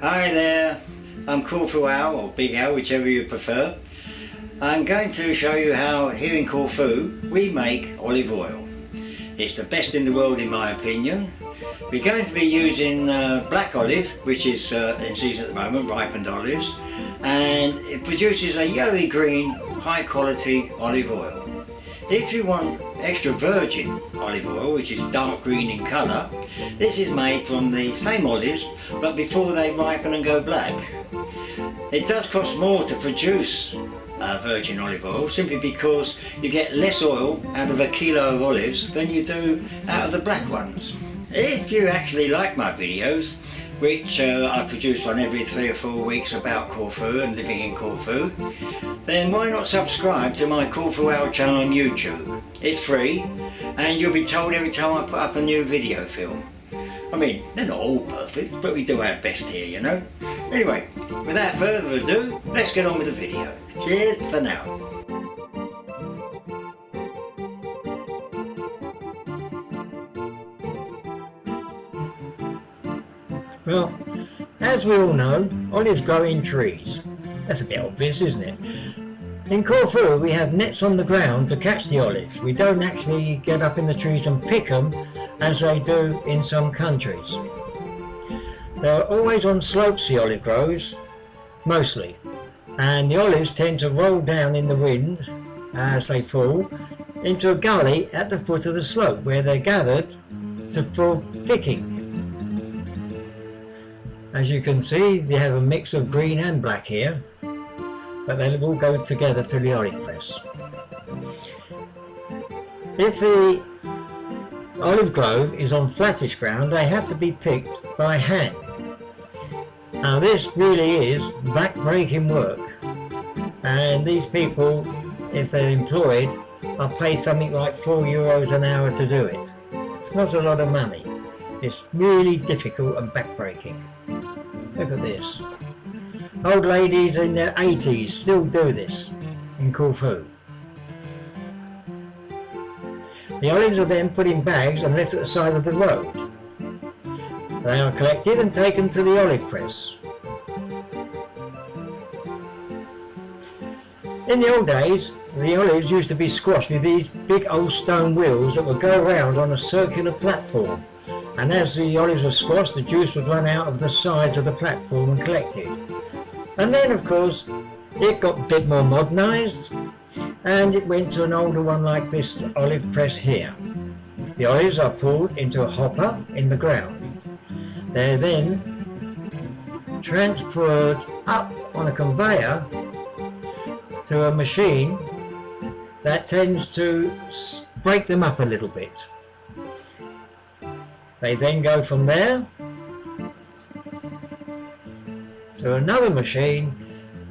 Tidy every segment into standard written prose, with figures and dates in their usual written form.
Hi there, I'm Corfual or Big Al, whichever you prefer. I'm going to show you how here in Corfu we make olive oil. It's the best in the world in my opinion. We're going to be using black olives, which is in season at the moment, ripened olives, and it produces a yellowy green high quality olive oil. If you want extra virgin olive oil, which is dark green in colour, this is made from the same olives but before they ripen and go black. It does cost more to produce virgin olive oil simply because you get less oil out of a kilo of olives than you do out of the black ones. If you actually like my videos, which I produce one every 3 or 4 weeks about Corfu and living in Corfu, then why not subscribe to my Corfual channel on YouTube? It's free and you'll be told every time I put up a new video film. I mean, they're not all perfect, but we do our best here, you know. Anyway, without further ado, let's get on with the video. Cheers for now. Well, as we all know, olives grow in trees. That's a bit obvious, isn't it? In Corfu we have nets on the ground to catch the olives. We don't actually get up in the trees and pick them as they do in some countries. They're always on slopes, the olive grows, mostly. And the olives tend to roll down in the wind as they fall into a gully at the foot of the slope where they're gathered for picking. As you can see, we have a mix of green and black here, but they will go together to the olive press. If the olive grove is on flattish ground, they have to be picked by hand. Now this really is back-breaking work, and these people, if they're employed, are paid something like €4 an hour to do it. It's not a lot of money. It's really difficult and back-breaking. Look at this. Old ladies in their 80s still do this in Corfu. The olives are then put in bags and left at the side of the road. They are collected and taken to the olive press. In the old days, the olives used to be squashed with these big old stone wheels that would go around on a circular platform. And as the olives were squashed, the juice would run out of the sides of the platform and collected. And then, of course, it got a bit more modernised, and it went to an older one like this olive press here. The olives are pulled into a hopper in the ground. They're then transferred up on a conveyor to a machine that tends to break them up a little bit. They then go from there to another machine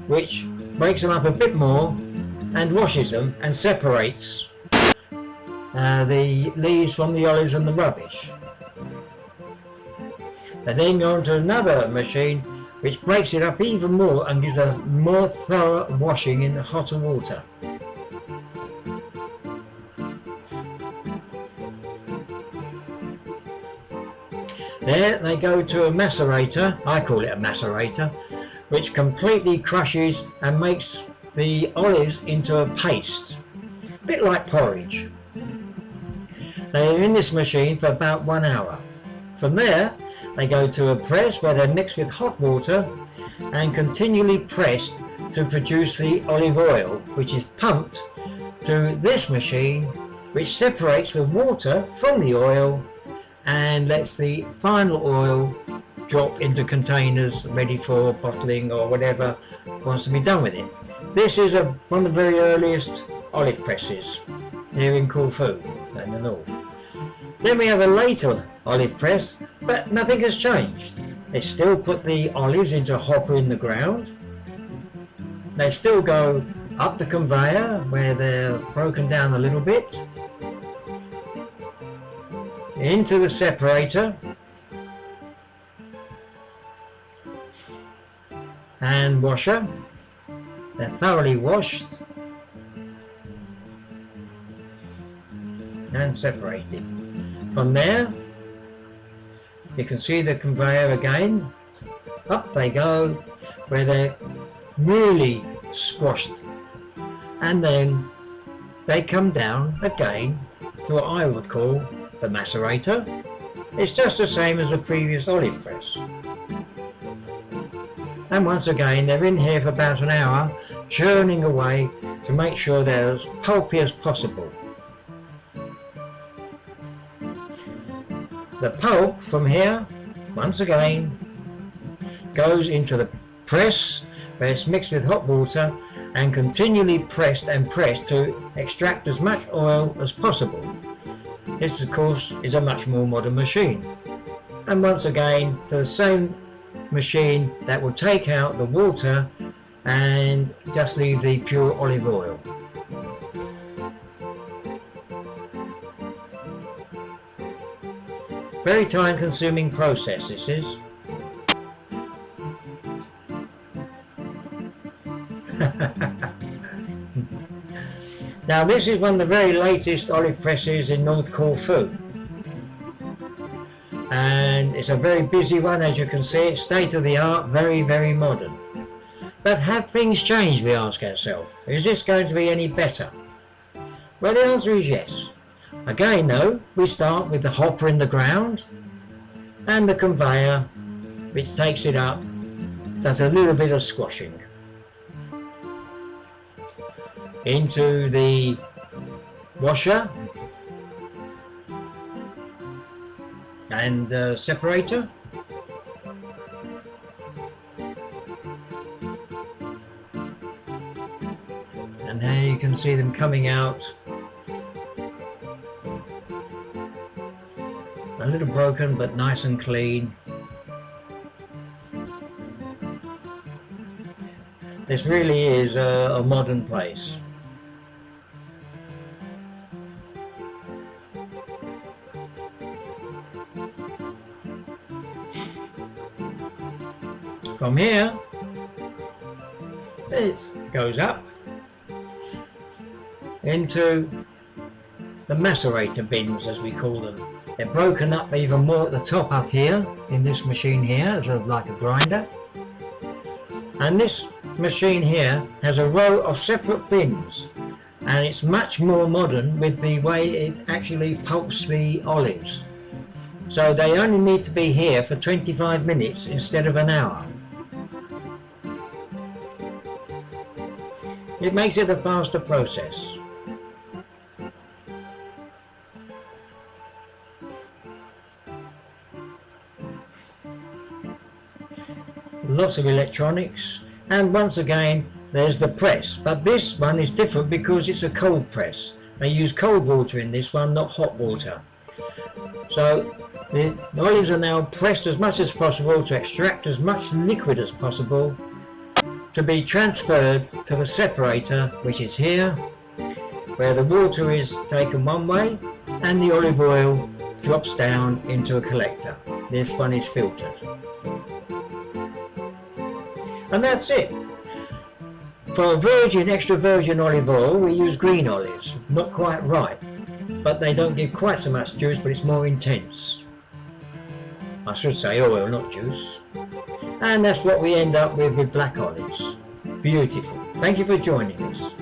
which breaks them up a bit more and washes them and separates the leaves from the olives and the rubbish. They then go on to another machine which breaks it up even more and gives a more thorough washing in the hotter water. There they go to a macerator, I call it a macerator, which completely crushes and makes the olives into a paste, a bit like porridge. They're in this machine for about 1 hour. From there they go to a press where they're mixed with hot water and continually pressed to produce the olive oil, which is pumped to this machine which separates the water from the oil and lets the final oil drop into containers ready for bottling or whatever wants to be done with it. This is one of the very earliest olive presses here in Corfu in the north. Then we have a later olive press, but nothing has changed. They still put the olives into a hopper in the ground. They still go up the conveyor where they're broken down a little bit, into the separator, and washer. They're thoroughly washed and separated. From there you can see the conveyor again up they go, where they're really squashed, and then they come down again to what I would call the macerator. It's just the same as the previous olive press. And once again they're in here for about an hour, churning away to make sure they're as pulpy as possible. The pulp from here, once again, goes into the press where it's mixed with hot water and continually pressed and pressed to extract as much oil as possible. This of course is a much more modern machine. And once again to the same machine that will take out the water and just leave the pure olive oil. Very time consuming process this is. Now this is one of the very latest olive presses in North Corfu, and it's a very busy one, as you can see. It's state of the art, very modern. But have things changed, we ask ourselves? Is this going to be any better? Well, the answer is yes. Again though, we start with the hopper in the ground and the conveyor which takes it up, does a little bit of squashing into the washer and separator. And there you can see them coming out a little broken but nice and clean. This really is a modern place. From here, this goes up into the macerator bins, as we call them. They're broken up even more at the top up here in this machine here, as like a grinder. And this machine here has a row of separate bins, and it's much more modern with the way it actually pulps the olives. So they only need to be here for 25 minutes instead of an hour. It makes it a faster process. Lots of electronics, and once again there's the press, but this one is different because it's a cold press. They use cold water in this one, not hot water. So the olives are now pressed as much as possible to extract as much liquid as possible to be transferred to the separator, which is here, where the water is taken one way and the olive oil drops down into a collector. This one is filtered. And that's it. For virgin, extra virgin olive oil, we use green olives. Not quite ripe, but they don't give quite so much juice, but it's more intense. I should say oil, not juice. And that's what we end up with black olives. Beautiful. Thank you for joining us.